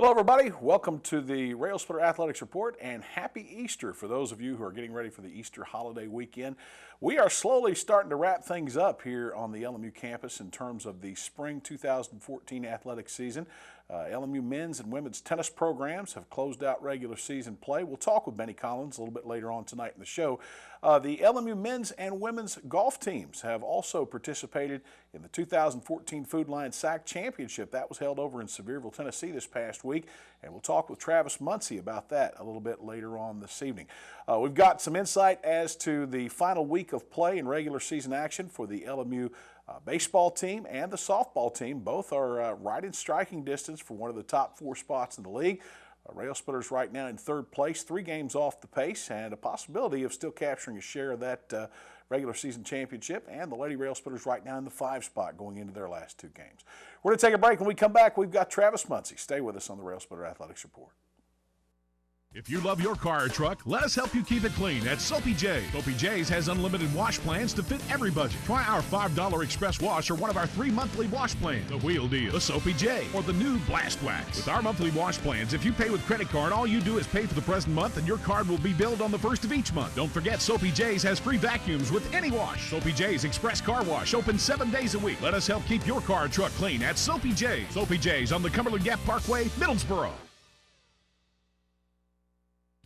Hello, everybody. Welcome to the Railsplitter Athletics Report, and happy Easter for those of you who are getting ready for the Easter holiday weekend. We are slowly starting to wrap things up here on the LMU campus in terms of the spring 2014 athletic season. LMU men's and women's tennis programs have closed out regular season play. We'll talk with Benny Collins a little bit later on tonight in the show. The LMU men's and women's golf teams have also participated in the 2014 Food Lion SAC Championship. That was held over in Sevierville, Tennessee this past week, and we'll talk with Travis Muncie about that a little bit later on this evening. We've got some insight as to the final week of play and regular season action for the LMU baseball team and the softball team. Both are right in striking distance for one of the top 4 spots in the league. Railsplitters right now in 3rd place, 3 games off the pace, and a possibility of still capturing a share of that regular season championship. And the Lady Railsplitters right now in the 5 spot going into their last 2 games. We're going to take a break. When we come back, we've got Travis Muncie. Stay with us on the Railsplitter Athletics Report. If you love your car or truck, let us help you keep it clean at Soapy J's. Soapy J's has unlimited wash plans to fit every budget. Try our $5 express wash or one of our 3 monthly wash plans. The Wheel Deal, the Soapy J, or the new Blast Wax. With our monthly wash plans, if you pay with credit card, all you do is pay for the present month and your card will be billed on the 1st of each month. Don't forget, Soapy J's has free vacuums with any wash. Soapy J's Express Car Wash, open 7 days a week. Let us help keep your car or truck clean at Soapy J's. Soapy J's on the Cumberland Gap Parkway, Middlesboro.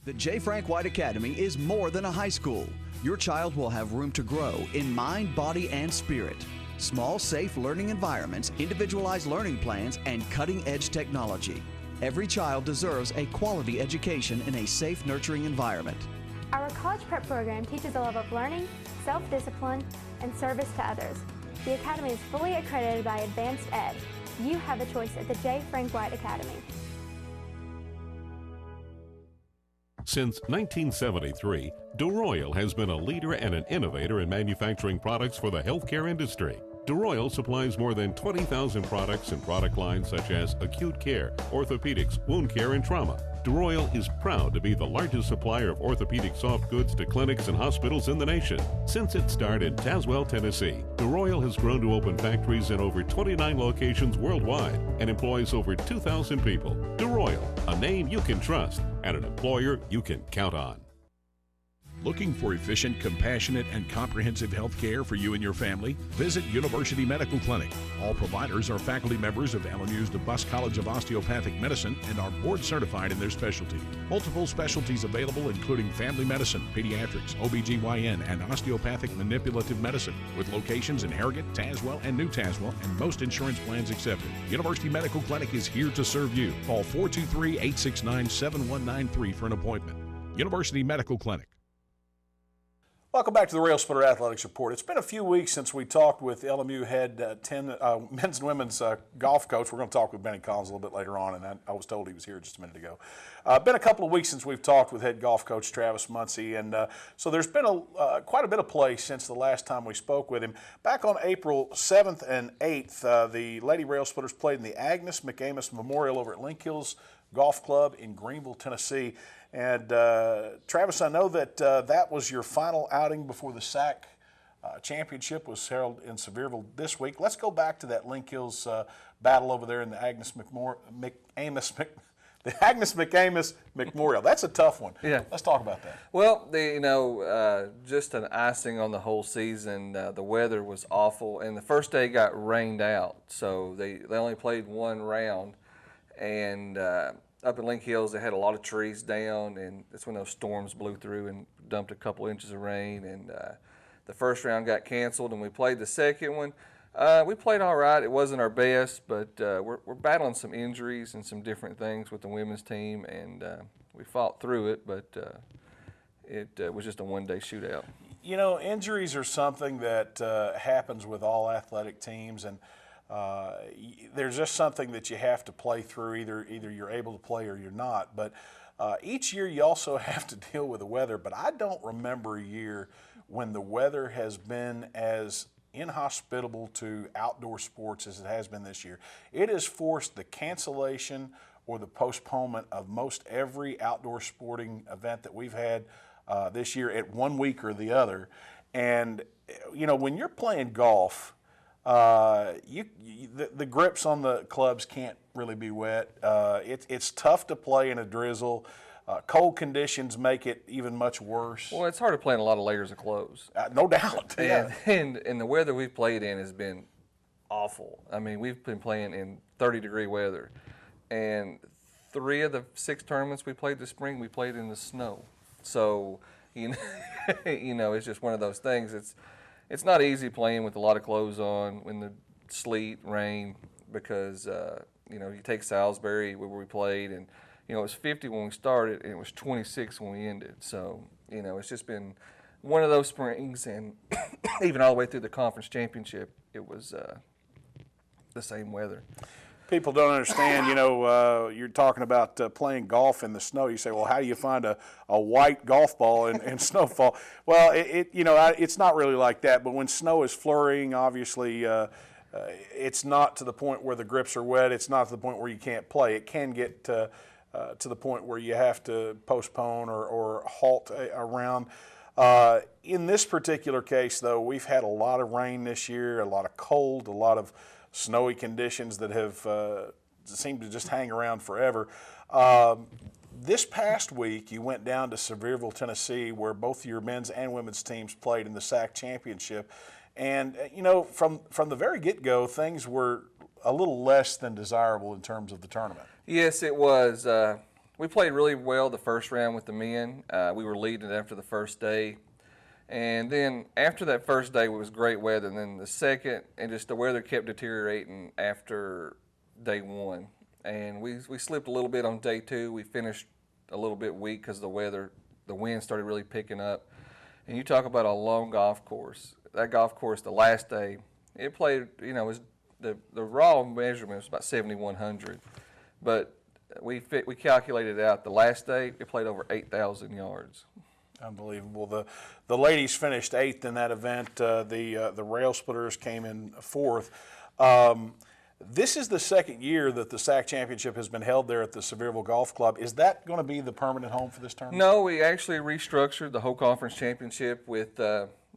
The J. Frank White Academy is more than a high school. Your child will have room to grow in mind, body, and spirit. Small, safe learning environments, individualized learning plans, and cutting-edge technology. Every child deserves a quality education in a safe, nurturing environment. Our college prep program teaches a love of learning, self-discipline, and service to others. The Academy is fully accredited by Advanced Ed. You have a choice at the J. Frank White Academy. Since 1973, DeRoyal has been a leader and an innovator in manufacturing products for the healthcare industry. DeRoyal supplies more than 20,000 products and product lines such as acute care, orthopedics, wound care, and trauma. DeRoyal is proud to be the largest supplier of orthopedic soft goods to clinics and hospitals in the nation. Since its start in Tazewell, Tennessee, DeRoyal has grown to open factories in over 29 locations worldwide and employs over 2,000 people. DeRoyal, a name you can trust and an employer you can count on. Looking for efficient, compassionate, and comprehensive health care for you and your family? Visit University Medical Clinic. All providers are faculty members of LMU's DeBus College of Osteopathic Medicine and are board certified in their specialty. Multiple specialties available including family medicine, pediatrics, OBGYN, and osteopathic manipulative medicine, with locations in Harrogate, Tazewell, and New Tazewell, and most insurance plans accepted. University Medical Clinic is here to serve you. Call 423-869-7193 for an appointment. University Medical Clinic. Welcome back to the Railsplitter Athletics Report. It's been a few weeks since we talked with LMU head men's and women's golf coach. We're going to talk with Benny Collins a little bit later on, and I was told he was here just a minute ago. Been a couple of weeks since we've talked with head golf coach Travis Muncie, and so there's been quite a bit of play since the last time we spoke with him. Back on April 7th and 8th, the Lady Railsplitters played in the Agnes McAmis Memorial over at Link Hills Golf Club in Greenville, Tennessee. And Travis, I know that that was your final outing before the SAC championship was held in Sevierville this week. Let's go back to that Link Hills battle over there in the Agnes McAmis Memorial. That's a tough one. Yeah. Let's talk about that. Well, just an icing on the whole season. The weather was awful, and the first day got rained out, so they only played 1 round. And up in Link Hills, they had a lot of trees down, and that's when those storms blew through and dumped a couple inches of rain. And the first round got canceled, and we played the second one. We played all right. It wasn't our best, but we're battling some injuries and some different things with the women's team, and we fought through it, but it was just a one-day shootout. You know, injuries are something that happens with all athletic teams, and there's just something that you have to play through. Either you're able to play or you're not. But each year you also have to deal with the weather. But I don't remember a year when the weather has been as inhospitable to outdoor sports as it has been this year. It has forced the cancellation or the postponement of most every outdoor sporting event that we've had this year at 1 week or the other. And, you know, when you're playing golf, the grips on the clubs can't really be wet. It's tough to play in a drizzle. Cold conditions make it even much worse. Well, it's hard to play in a lot of layers of clothes. No doubt. Yeah. And the weather we've played in has been awful. I mean, we've been playing in 30-degree weather. And 3 of the 6 tournaments we played this spring, we played in the snow. So, you know, it's just one of those things. It's not easy playing with a lot of clothes on when the sleet, rain, because, you know, you take Salisbury where we played, and, you know, it was 50 when we started, and it was 26 when we ended. So, you know, it's just been one of those springs, and even all the way through the conference championship, it was the same weather. People don't understand, you know, you're talking about playing golf in the snow. You say, well, how do you find a white golf ball in snowfall? Well, you know, it's not really like that, but when snow is flurrying, obviously, it's not to the point where the grips are wet. It's not to the point where you can't play. It can get to the point where you have to postpone or halt a round. In this particular case, though, we've had a lot of rain this year, a lot of cold, a lot of snowy conditions that have seemed to just hang around forever. This past week, you went down to Sevierville, Tennessee, where both your men's and women's teams played in the SAC championship. And, you know, from the very get-go, things were a little less than desirable in terms of the tournament. Yes, it was. We played really well the first round with the men. We were leading after the first day. And then after that first day, it was great weather. And then the second, and just the weather kept deteriorating after day 1. And we slipped a little bit on day 2. We finished a little bit weak because the weather, the wind started really picking up. And you talk about a long golf course. That golf course, the last day, it played, you know, was the raw measurement was about 7,100. But we calculated it out. The last day, it played over 8,000 yards. Unbelievable. The ladies finished 8th in that event. The Railsplitters came in 4th. This is the second year that the SAC Championship has been held there at the Sevierville Golf Club. Is that going to be the permanent home for this tournament? No, we actually restructured the whole conference championship with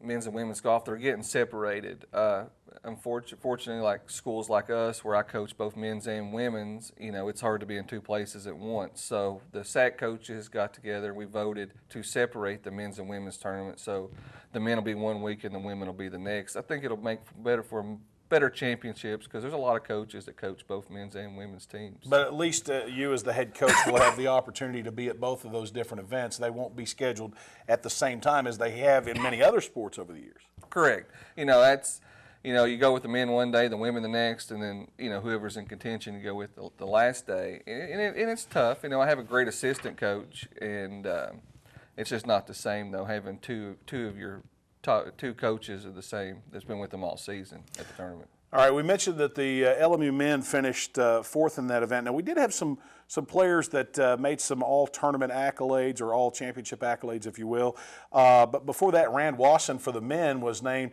men's and women's golf. They're getting separated. Unfortunately, like schools like us, where I coach both men's and women's, you know, it's hard to be in 2 places at once. So the SAC coaches got together and we voted to separate the men's and women's tournament. So the men will be 1 week and the women will be the next. I think it'll make better championships because there's a lot of coaches that coach both men's and women's teams. But at least you as the head coach will have the opportunity to be at both of those different events. They won't be scheduled at the same time as they have in many other sports over the years. Correct. You know, that's, you know, you go with the men one day, the women the next, and then, you know, whoever's in contention, you go with the last day. And it's tough. You know, I have a great assistant coach, and it's just not the same, though, having two of your two coaches are the same that's been with them all season at the tournament. All right, we mentioned that the LMU men finished 4th in that event. Now, we did have some players that made some all-tournament accolades or all-championship accolades, if you will. But before that, Rand Wasson for the men was named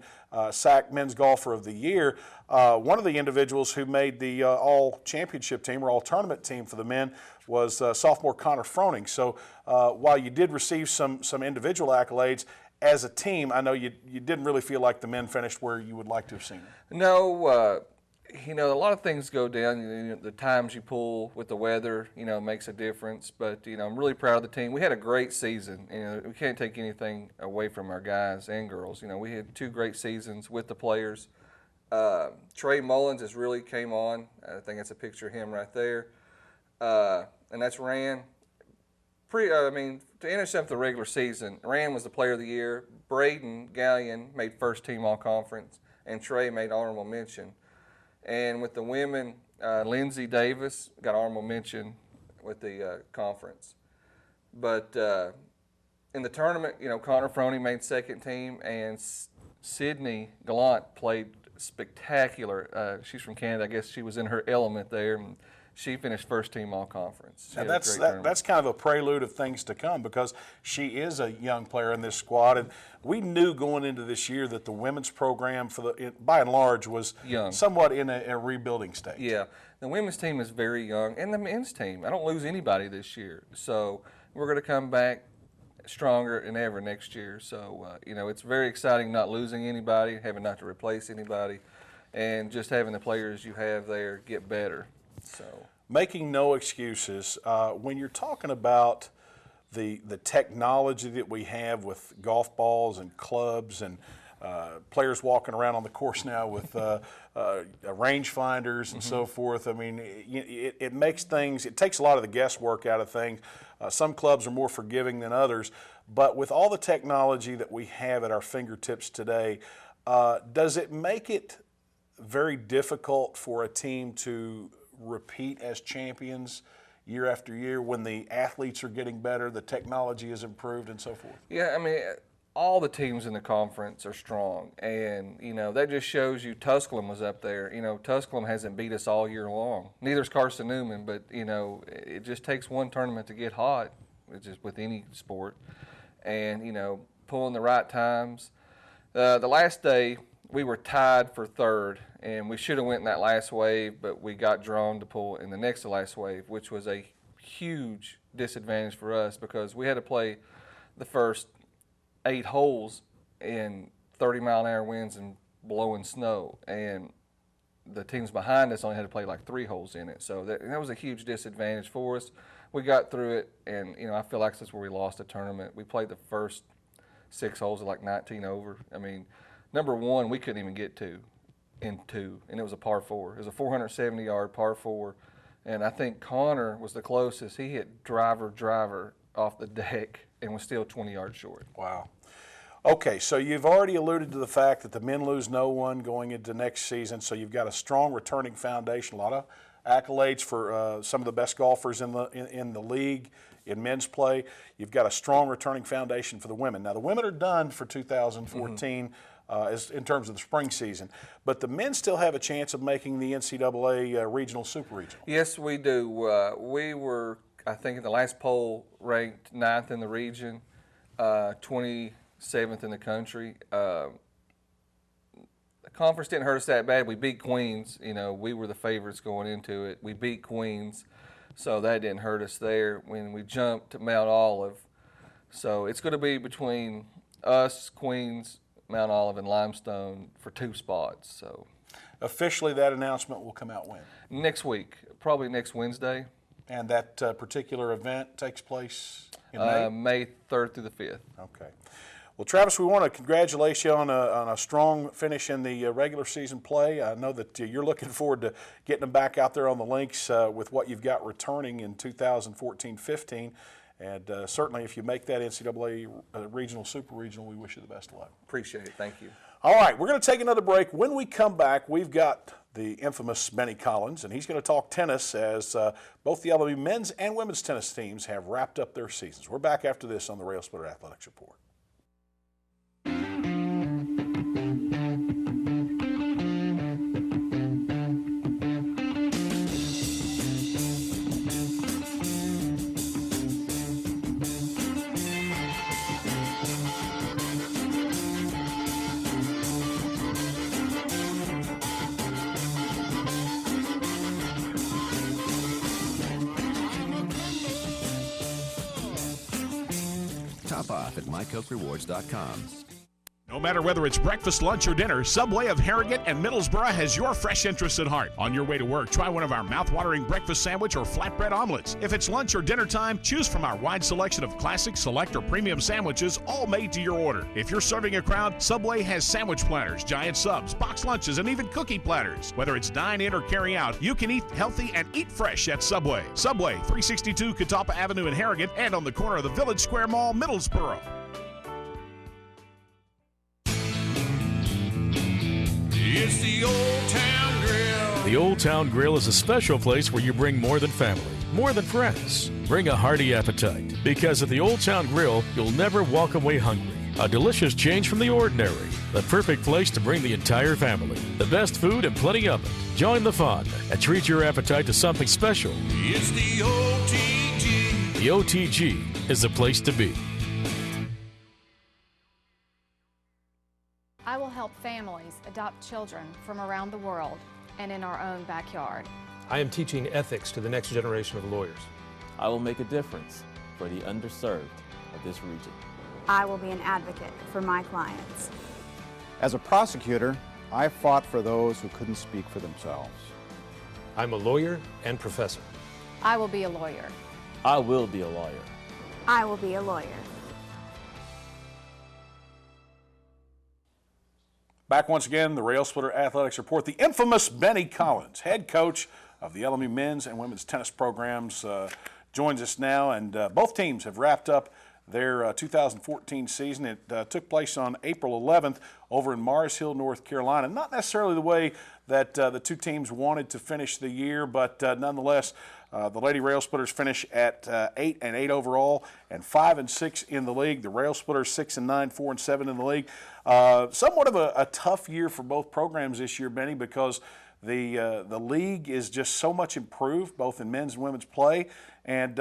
SAC Men's Golfer of the Year. One of the individuals who made the all-championship team or all-tournament team for the men was sophomore Connor Froning. So while you did receive some individual accolades, as a team, I know you didn't really feel like the men finished where you would like to have seen them. No, you know, a lot of things go down. You know, the times you pull with the weather, you know, makes a difference. But, you know, I'm really proud of the team. We had a great season. You know, we can't take anything away from our guys and girls. You know, we had 2 great seasons with the players. Trey Mullins has really came on. I think that's a picture of him right there. And that's Rand. I mean, to intercept the regular season, Rand was the player of the year. Braden Gallion made first team all-conference, and Trey made honorable mention. And with the women, Lindsay Davis got honorable mention with the conference. But in the tournament, you know, Connor Froning made second team, and Sydney Gallant played spectacular. She's from Canada. I guess she was in her element there. And she finished first team all-conference. And that's kind of a prelude of things to come because she is a young player in this squad. And we knew going into this year that the women's program, by and large, was young, somewhat in a rebuilding stage. Yeah. The women's team is very young, and the men's team. I don't lose anybody this year. So we're going to come back stronger than ever next year. So, you know, it's very exciting not losing anybody, having not to replace anybody, and just having the players you have there get better. So, making no excuses, when you're talking about the technology that we have with golf balls and clubs and players walking around on the course now with rangefinders and so forth. I mean, it makes things, it takes a lot of the guesswork out of things. Some clubs are more forgiving than others, but with all the technology that we have at our fingertips today, does it make it very difficult for a team to repeat as champions year after year when the athletes are getting better, the technology is improved, and so forth? Yeah, I mean, all the teams in the conference are strong, and that just shows you Tusculum was up there. Tusculum hasn't beat us all year long. Neither's Carson Newman, but it just takes one tournament to get hot, which is with any sport, and pulling the right times. The last day we were tied for third, and we should have went in that last wave, but we got drawn to pull in the next to last wave, which was a huge disadvantage for us because we had to play the first 8 holes in 30-mile-an-hour winds and blowing snow, and the teams behind us only had to play like 3 holes in it. So that was a huge disadvantage for us. We got through it, and I feel like that's where we lost the tournament. We played the first 6 holes at like 19 over. I mean, number 1 we couldn't even get to in 2, and it was a par 4. It was a 470-yard par 4, and I think Connor was the closest. He hit driver off the deck and was still 20 yards short. Wow. Okay, so you've already alluded to the fact that the men lose no one going into next season, so you've got a strong returning foundation, a lot of accolades for some of the best golfers in the league in men's play. You've got a strong returning foundation for the women. Now, the women are done for 2014 as in terms of the spring season, but the men still have a chance of making the NCAA regional, super regional. Yes, we do. We were, I think, in the last poll ranked 9th in the region, 27th in the country. The conference didn't hurt us that bad. We beat Queens. We were the favorites going into it. We beat Queens, so that didn't hurt us there. When we jumped to Mount Olive, so it's going to be between us, Queens, Mount Olive, and Limestone for 2 spots. So officially, that announcement will come out when? Next week, probably next Wednesday. And that particular event takes place in May? May 3rd through the 5th. Okay. Well, Travis, we want to congratulate you on a strong finish in the regular season play. I know that you're looking forward to getting them back out there on the links with what you've got returning in 2014-15. And certainly if you make that NCAA regional, super regional, we wish you the best of luck. Appreciate it. Thank you. All right, we're going to take another break. When we come back, we've got the infamous Benny Collins, and he's going to talk tennis as both the LMU men's and women's tennis teams have wrapped up their seasons. We're back after this on the Railsplitter Athletics Report. Top off at mycokerewards.com. No matter whether it's breakfast, lunch, or dinner, Subway of Harrogate and Middlesboro has your fresh interests at heart. On your way to work, try one of our mouth-watering breakfast sandwich or flatbread omelets. If it's lunch or dinner time, choose from our wide selection of classic, select, or premium sandwiches, all made to your order. If you're serving a crowd, Subway has sandwich platters, giant subs, box lunches, and even cookie platters. Whether it's dine in or carry out, you can eat healthy and eat fresh at Subway. Subway, 362 Catawba Avenue in Harrogate and on the corner of the Village Square Mall, Middlesboro. It's the Old Town Grill. The Old Town Grill is a special place where you bring more than family, more than friends. Bring a hearty appetite, because at the Old Town Grill, you'll never walk away hungry. A delicious change from the ordinary. The perfect place to bring the entire family. The best food and plenty of it. Join the fun and treat your appetite to something special. It's the OTG. The OTG is the place to be. I will help families adopt children from around the world and in our own backyard. I am teaching ethics to the next generation of lawyers. I will make a difference for the underserved of this region. I will be an advocate for my clients. As a prosecutor, I fought for those who couldn't speak for themselves. I'm a lawyer and professor. I will be a lawyer. I will be a lawyer. I will be a lawyer. Back once again, the Railsplitter Athletics Report. The infamous Benny Collins, head coach of the LMU men's and women's tennis programs, joins us now, and both teams have wrapped up their 2014 season. It took place on April 11th over in Mars Hill, North Carolina. Not necessarily the way that the two teams wanted to finish the year, but nonetheless, the Lady Railsplitters finish at 8-8 overall and 5-6 in the league. The Railsplitters 6-9, 4-7 in the league. Somewhat of a tough year for both programs this year, Benny, because the league is just so much improved, both in men's and women's play, and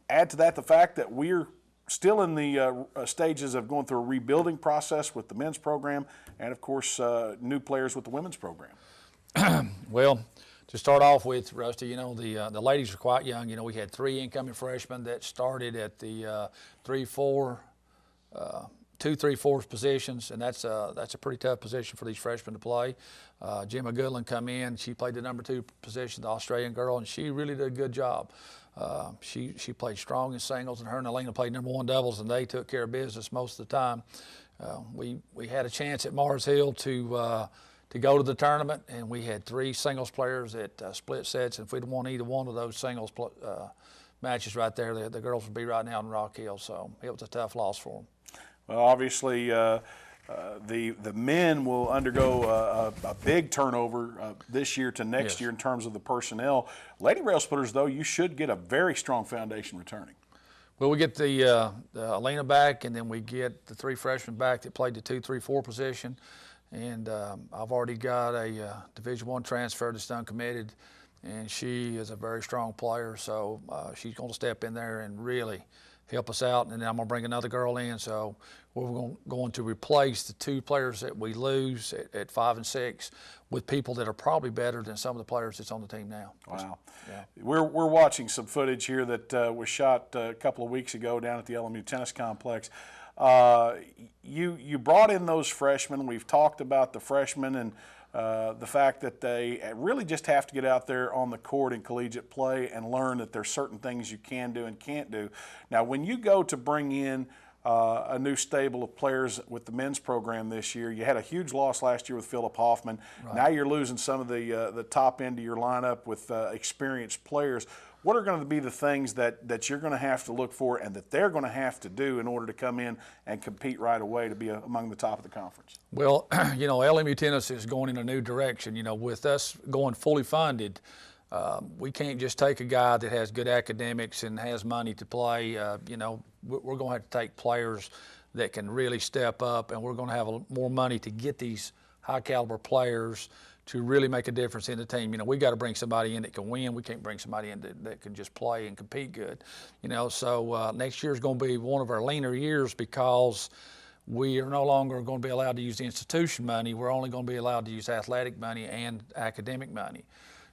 add to that the fact that we're still in the stages of going through a rebuilding process with the men's program, and of course new players with the women's program. Well, to start off with, Rusty, you know, the ladies are quite young. You know, we had 3 incoming freshmen that started at the 2, 3, 4 positions, and that's a pretty tough position for these freshmen to play. Gemma Goodland come in. She played the number 2 position, the Australian girl, and she really did a good job. She played strong in singles, and her and Elena played number 1 doubles, and they took care of business most of the time. We had a chance at Mars Hill to go to the tournament, and we had 3 singles players that split sets, and if we'd won either one of those singles matches right there, the girls would be right now in Rock Hill, so it was a tough loss for them. Well, obviously, the men will undergo a big turnover this year to next year in terms of the personnel. Lady Railsplitters, though, you should get a very strong foundation returning. Well, we get the Elena back, and then we get the 3 freshmen back that played the 2, 3, 4 position. And I've already got a Division I transfer that's uncommitted, and she is a very strong player, so she's going to step in there and really help us out. And then I'm going to bring another girl in, so we're going to replace the 2 players that we lose at 5 and 6 with people that are probably better than some of the players that's on the team now. Wow. Yeah. We're watching some footage here that was shot a couple of weeks ago down at the LMU Tennis Complex. You brought in those freshmen. We've talked about the freshmen and the fact that they really just have to get out there on the court in collegiate play and learn that there's certain things you can do and can't do. Now, when you go to bring in a new stable of players with the men's program this year, you had a huge loss last year with Philip Hoffman. Right. Now you're losing some of the top end of your lineup with experienced players. What are going to be the things that you're going to have to look for and that they're going to have to do in order to come in and compete right away to be among the top of the conference? Well, you know, LMU tennis is going in a new direction. You know, with us going fully funded, we can't just take a guy that has good academics and has money to play. You know, we're going to have to take players that can really step up, and we're going to have more money to get these high-caliber players to really make a difference in the team. You know, we got to bring somebody in that can win. We can't bring somebody in that can just play and compete good. You know, so next year is going to be one of our leaner years because we are no longer going to be allowed to use the institution money. We're only going to be allowed to use athletic money and academic money.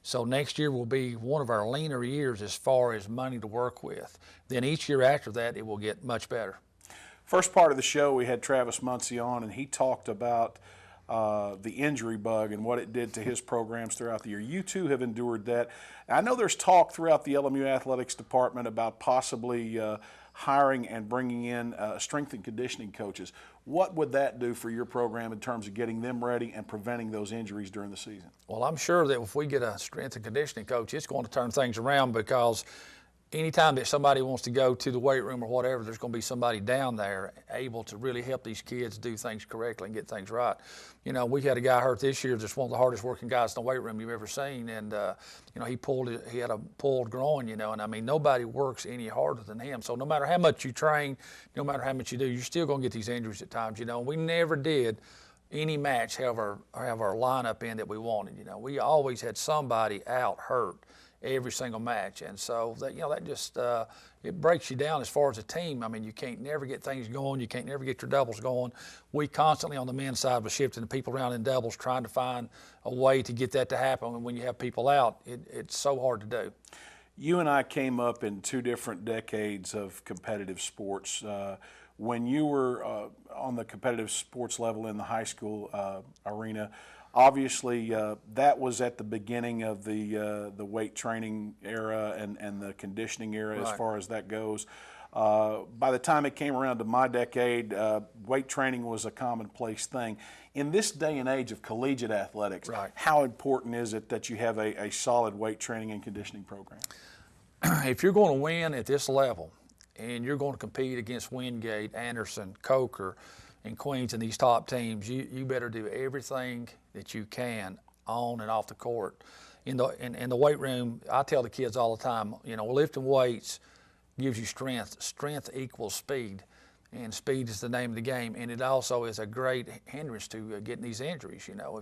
So next year will be one of our leaner years as far as money to work with. Then each year after that, it will get much better. First part of the show, we had Travis Muncie on, and he talked about the injury bug and what it did to his programs throughout the year. You too have endured that. I know there's talk throughout the LMU athletics department about possibly hiring and bringing in strength and conditioning coaches. What would that do for your program in terms of getting them ready and preventing those injuries during the season? Well, I'm sure that if we get a strength and conditioning coach, it's going to turn things around, because anytime that somebody wants to go to the weight room or whatever, there's going to be somebody down there able to really help these kids do things correctly and get things right. You know, we had a guy hurt this year that's one of the hardest working guys in the weight room you've ever seen, and you know, he had a pulled groin, you know, and I mean, nobody works any harder than him. So no matter how much you train, no matter how much you do, you're still going to get these injuries at times, you know. We never did any match have our lineup in that we wanted, you know. We always had somebody out hurt every single match, and so that, you know, that just it breaks you down as far as a team. I mean, you can't never get things going, you can't never get your doubles going. We constantly on the men's side was shifting the people around in doubles, trying to find a way to get that to happen. And when you have people out, it's so hard to do. You and I came up in 2 different decades of competitive sports. When you were on the competitive sports level in the high school arena, Obviously, that was at the beginning of the weight training era and the conditioning era, as far as that goes. By the time it came around to my decade, weight training was a commonplace thing. In this day and age of collegiate athletics, how important is it that you have a solid weight training and conditioning program? If you're going to win at this level, and you're going to compete against Wingate, Anderson, Coker, and Queens and these top teams, you better do everything that you can on and off the court. In the weight room, I tell the kids all the time, you know, lifting weights gives you strength. Strength equals speed, and speed is the name of the game. And it also is a great hindrance to getting these injuries. You know,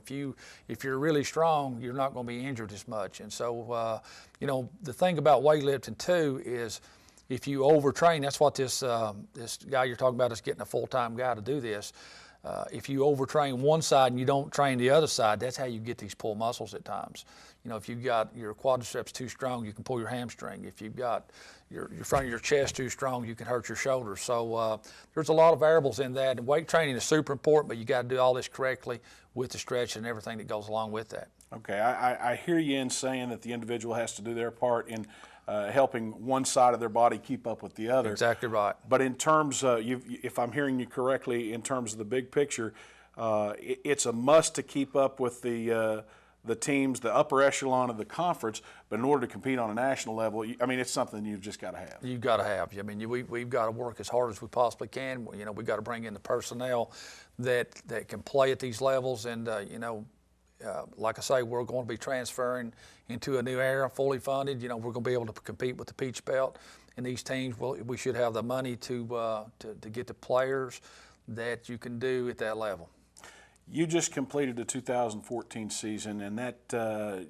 if you're really strong, you're not going to be injured as much. And so, you know, the thing about weightlifting too is, if you overtrain, that's what this guy you're talking about is getting a full-time guy to do this. If you overtrain one side and you don't train the other side, that's how you get these pull muscles at times. You know, if you've got your quadriceps too strong, you can pull your hamstring. If you've got your front of your chest too strong, you can hurt your shoulders. So there's a lot of variables in that. And weight training is super important, but you got to do all this correctly with the stretch and everything that goes along with that. Okay, I hear you in saying that the individual has to do their part in helping one side of their body keep up with the other. Exactly right. But in terms, if I'm hearing you correctly, in terms of the big picture, it's a must to keep up with the teams, the upper echelon of the conference. But in order to compete on a national level, I mean, it's something you've just got to have. You've got to have. I mean, we've got to work as hard as we possibly can. You know, we've got to bring in the personnel that can play at these levels, and you know. Like I say, we're going to be transferring into a new era, fully funded. You know, we're going to be able to compete with the Peach Belt and these teams. We should have the money to get the players that you can do at that level. You just completed the 2014 season, and that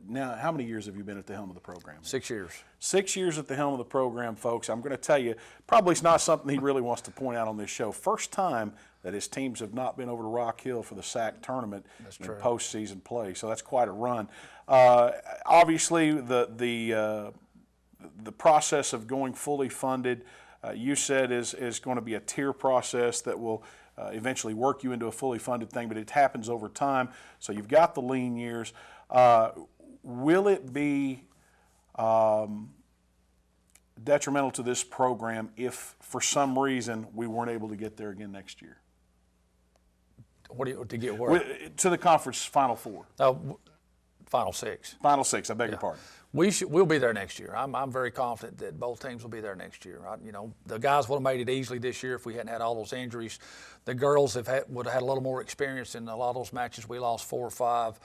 now, how many years have you been at the helm of the program? 6 years. 6 years at the helm of the program, folks. I'm going to tell you, probably it's not something he really wants to point out on this show. First time that his teams have not been over to Rock Hill for the SAC tournament in postseason play, so that's quite a run. Obviously, the process of going fully funded, you said is going to be a tier process that will eventually work you into a fully funded thing, but it happens over time. So you've got the lean years. Will it be detrimental to this program if, for some reason, we weren't able to get there again next year? To get where? To the conference Final Four. Final Six. Final Six. I beg your pardon. We'll be there next year. I'm very confident that both teams will be there next year. You know, the guys would have made it easily this year if we hadn't had all those injuries. The girls would have had a little more experience in a lot of those matches. We lost 4 or 5.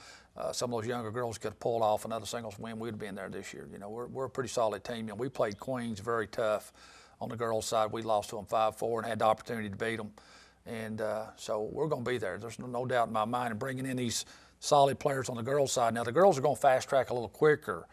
Some of those younger girls could have pulled off another singles win. We'd have been there this year. You know, we're a pretty solid team. You know, we played Queens very tough on the girls' side. We lost to them 5-4 and had the opportunity to beat them. And so we're going to be there. There's no doubt in my mind. And bringing in these solid players on the girls' side. Now, the girls are going to fast track a little quicker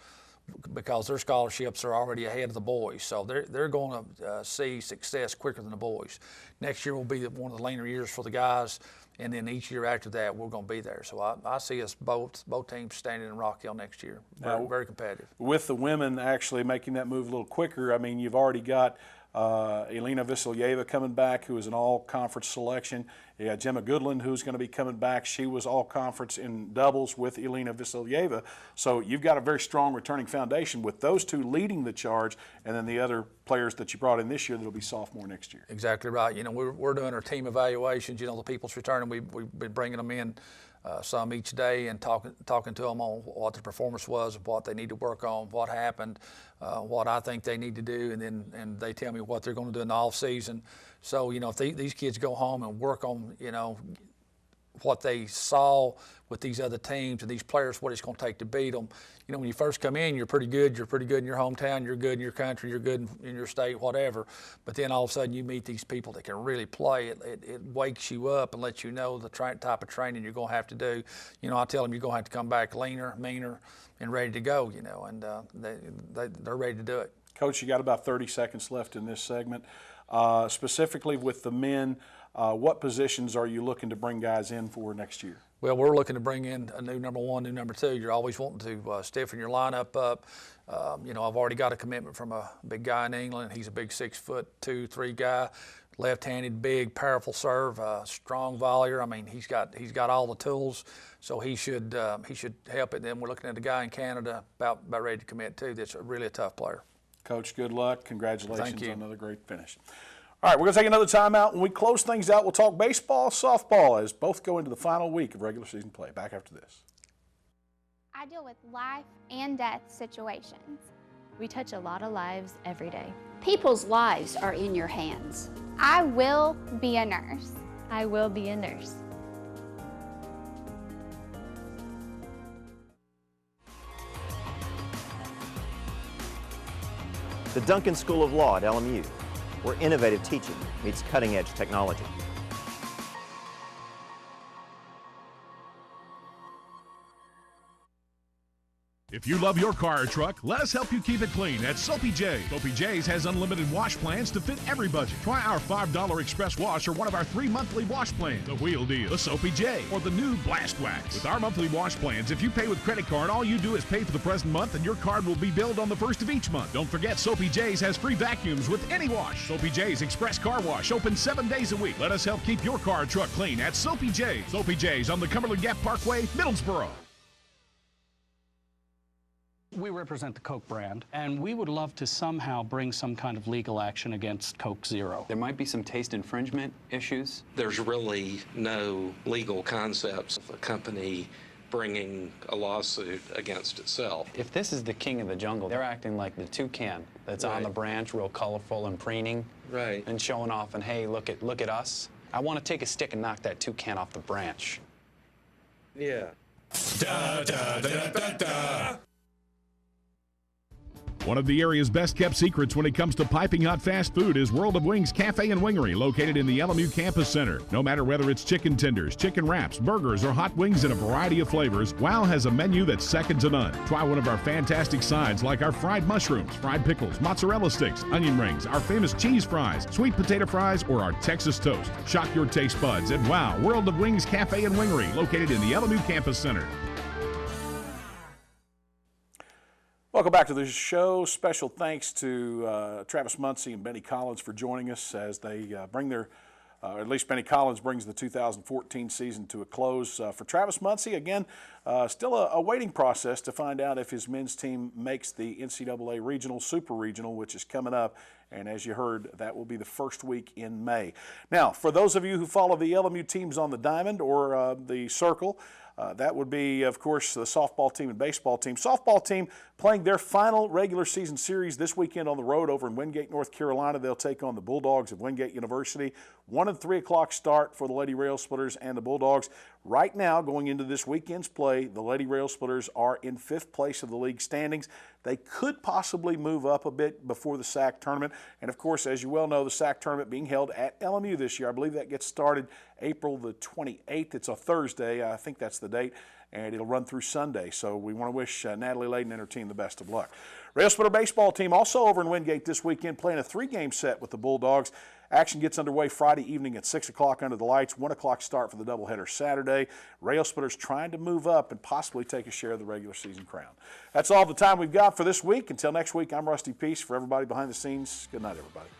because their scholarships are already ahead of the boys. So they're going to see success quicker than the boys. Next year will be one of the leaner years for the guys. And then each year after that, we're going to be there. So I see us both teams standing in Rock Hill next year. Very competitive. With the women actually making that move a little quicker, I mean, you've already got Elena Vasilyeva coming back, who is an all-conference selection. You got Gemma Goodland, who's going to be coming back. She was all-conference in doubles with Elena Vasilyeva. So you've got a very strong returning foundation with those two leading the charge, and then the other players that you brought in this year that will be sophomore next year. Exactly right. You know, we're doing our team evaluations. You know, the people's returning. We've been bringing them in some each day and talking to them on what the performance was, what they need to work on, what happened, what I think they need to do, and they tell me what they're going to do in the off season. So, you know, if these kids go home and work on, you know, what they saw with these other teams and these players, what it's going to take to beat them. You know, when you first come in, you're pretty good. You're pretty good in your hometown. You're good in your country. You're good in your state, whatever. But then all of a sudden you meet these people that can really play. It wakes you up and lets you know the type of training you're going to have to do. You know, I tell them you're going to have to come back leaner, meaner, and ready to go, you know, and they're ready to do it. Coach, you got about 30 seconds left in this segment. Specifically with the men, what positions are you looking to bring guys in for next year? Well, we're looking to bring in a new number 1, new number 2. You're always wanting to stiffen your lineup up. You know, I've already got a commitment from a big guy in England. He's a big 6'2", 3 guy. left-handed, big, powerful serve, strong volleyer. I mean, he's got all the tools, so he should help it. Then we're looking at a guy in Canada about ready to commit too. That's really a tough player. Coach, good luck. Congratulations Thank you. on another great finish. All right, we're going to take another timeout. When we close things out, we'll talk baseball, softball, as both go into the final week of regular season play. Back after this. I deal with life and death situations. We touch a lot of lives every day. People's lives are in your hands. I will be a nurse. I will be a nurse. The Duncan School of Law at LMU, where innovative teaching meets cutting-edge technology. If you love your car or truck, let us help you keep it clean at Soapy J. Soapy J's has unlimited wash plans to fit every budget. Try our $5 express wash or one of our 3 monthly wash plans. The Wheel Deal, the Soapy J, or the new Blast Wax. With our monthly wash plans, if you pay with credit card, all you do is pay for the present month and your card will be billed on the first of each month. Don't forget, Soapy J's has free vacuums with any wash. Soapy J's Express Car Wash, open 7 days a week. Let us help keep your car or truck clean at Soapy J's. Soapy J's on the Cumberland Gap Parkway, Middlesboro. We represent the Coke brand, and we would love to somehow bring some kind of legal action against Coke Zero. There might be some taste infringement issues. There's really no legal concepts of a company bringing a lawsuit against itself. If this is the king of the jungle, they're acting like the toucan that's on the branch, real colorful and preening, and showing off, and hey, look at us. I want to take a stick and knock that toucan off the branch. Yeah. Da, da, da, da, da. One of the area's best-kept secrets when it comes to piping hot fast food is World of Wings Cafe and Wingery, located in the LMU Campus Center. No matter whether it's chicken tenders, chicken wraps, burgers, or hot wings in a variety of flavors, WOW has a menu that's second to none. Try one of our fantastic sides like our fried mushrooms, fried pickles, mozzarella sticks, onion rings, our famous cheese fries, sweet potato fries, or our Texas toast. Shock your taste buds at WOW World of Wings Cafe and Wingery, located in the LMU Campus Center. Welcome back to the show. Special thanks to Travis Muncy and Benny Collins for joining us as they bring their, at least Benny Collins brings the 2014 season to a close. For Travis Muncy, again, still a waiting process to find out if his men's team makes the NCAA Regional, Super Regional, which is coming up. And as you heard, that will be the first week in May. Now, for those of you who follow the LMU teams on the Diamond or the Circle, that would be, of course, the softball team and baseball team. Softball team playing their final regular season series this weekend on the road over in Wingate, North Carolina. They'll take on the Bulldogs of Wingate University. 1 and 3 o'clock start for the Lady Railsplitters and the Bulldogs. Right now, going into this weekend's play, the Lady Railsplitters are in 5th place of the league standings. They could possibly move up a bit before the SAC tournament. And, of course, as you well know, the SAC tournament being held at LMU this year. I believe that gets started April the 28th. It's a Thursday. I think that's the date. And it'll run through Sunday. So we want to wish Natalie Layden and her team the best of luck. Railsplitter baseball team also over in Wingate this weekend playing a 3-game set with the Bulldogs. Action gets underway Friday evening at 6 o'clock under the lights. 1 o'clock start for the doubleheader Saturday. Railsplitters trying to move up and possibly take a share of the regular season crown. That's all the time we've got for this week. Until next week, I'm Rusty Peace. For everybody behind the scenes, good night, everybody.